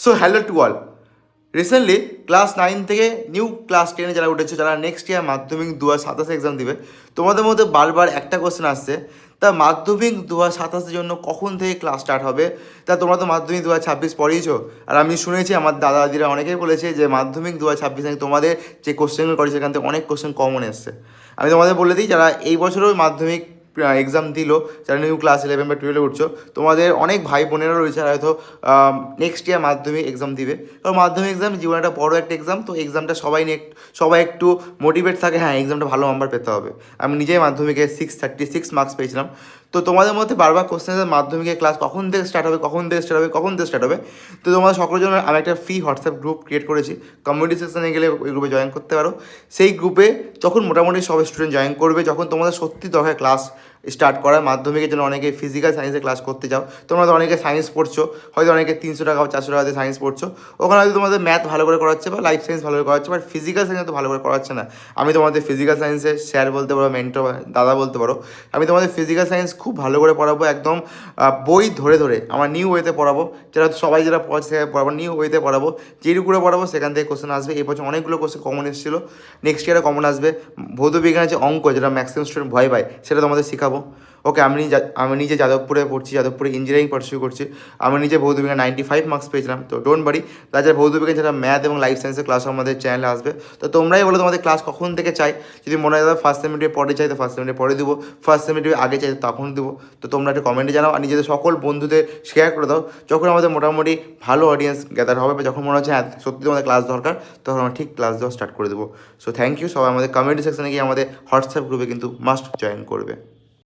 So hello to all. Recently class 9 থেকে new class 10-এ যারা উঠেছে, যারা নেক্সট ইয়ার মাধ্যমিক 2027 এক্সাম দিবে, তোমাদের মধ্যে বারবার একটা কোশ্চেন আসছে, তা মাধ্যমিক 2027-এর জন্য কখন থেকে ক্লাস স্টার্ট হবে? তা তোমরা তো মাধ্যমিক 2026 পড়িয়েছো, আর আমি শুনেছি আমার দাদা দাদিরা অনেকেই বলেছে যে মাধ্যমিক 2026 থেকে তোমাদের যে কোশ্চেনগুলো করেছে সেখান থেকে অনেক কোশ্চেন কমন এসছে। আমি তোমাদের বলে দিই, যারা এই বছরও মাধ্যমিক এক্সাম দিল, যারা নিউ ক্লাস 11 বা 12-এ উঠছো, তোমাদের অনেক ভাই বোনেরা রয়েছে যারা হয়তো নেক্সট ইয়ার মাধ্যমিক এক্সাম দিবে। কারণ মাধ্যমিক এক্সাম জীবনে একটা বড় একটা এক্সাম, তো এক্সামটা সবাই একটু মোটিভেট থাকে, হ্যাঁ এক্সামটা ভালো নাম্বার পেতে হবে। আমি নিজেই মাধ্যমিকে 636 মার্কস পেয়েছিলাম। তো তোমাদের মধ্যে বারবার কোশ্চেন আছে মাধ্যমিকের ক্লাস কখন থেকে স্টার্ট হবে, তো তোমাদের সকলের জন্য আমি একটা ফ্রি হোয়াটসঅ্যাপ গ্রুপ ক্রিয়েট করেছি। কমিউনিটি সেকশনে গেলে ওই গ্রুপে জয়েন করতে পারো। সেই গ্রুপে যখন মোটামুটি সব স্টুডেন্ট জয়েন করবে, যখন তোমাদের সত্যি দরকার ক্লাস স্টার্ট করা মাধ্যমিকের জন্য, অনেকে ফিজিক্যাল সায়েন্সের ক্লাস করতে চাও, তোমরা তো অনেকে সায়েন্স পড়ছো, হয়তো অনেকে 300 টাকা বা 400 টাকা দিয়ে সায়েন্স পড়ছো, ওখানে হয়তো তোমাদের ম্যাথ ভালো করে করাচ্ছে বা লাইফ সায়েন্স ভালো করে করাচ্ছে, বাট ফিজিক্যাল সায়েন্স তো ভালো করে করাচ্ছে না। আমি তোমাদের ফিজিক্যাল সায়েন্সের স্যার বলতে পারো, মেন্টর দাদা বলতে পারো। আমি তোমাদের ফিজিক্যাল সায়েন্স খুব ভালো করে পড়াবো, একদম বই ধরে ধরে আমার নিউ ওয়েতে পড়াবো, যারা পড়াচ্ছে সেখানে পড়াবো, নিউ ওয়েতে পড়াবো, যেটুকু করে পড়াবো সেখান থেকে কোশ্চেন আসবে। এই বছর অনেকগুলো কোশ্চেন কমন এসেছিলো, নেক্সট ইয়ারে কমন আসবে। ভৌত বিজ্ঞানের যে অঙ্ক, যেটা ম্যাক্সিমাম স্টুডেন্ট ভয় পায়, সেটা তোমাদের শেখাবো। ওকে, আমি নিজে যাদবপুরে পড়ছি, যাদবপুরে ইঞ্জিনিয়ারিং পারসিউ করছি। আমি নিজে ভৌত বিজ্ঞান 95 মার্কস পেয়েছিলাম। তো ডোন্ট বারি, তাছাড়া ভৌত বিজ্ঞান যারা ম্যাথ এবং লাইফ সায়েন্সের ক্লাস আমাদের চ্যানেলে আসবে। তো তোমরাই বলো তোমাদের ক্লাস কখন থেকে চাই। যদি মনে হয় ফার্স্ট সেমিস্টারে পরে চাই তো ফার্স্ট সেমিস্টারে পরে দেবো, ফার্স্ট সেমিস্টারে আগে চাই তখন দেবো। তো তোমরা একটা কমেন্টে জানাও, আর নিজেদের সকল বন্ধুদের শেয়ার করে দাও। যখন আমাদের মোটামুটি ভালো অডিয়েন্স গ্যাদার হবে বা যখন মনে হচ্ছে হ্যাঁ সত্যি তোমাদের ক্লাস দরকার, তখন আমরা ঠিক ক্লাস দেওয়া স্টার্ট করে দেবো। So thank you. সবাই আমাদের কমিউনিটি সেকশনে গিয়ে আমাদের হোয়াটসঅ্যাপ গ্রুপে কিন্তু মাস্ট জয়েন করবে।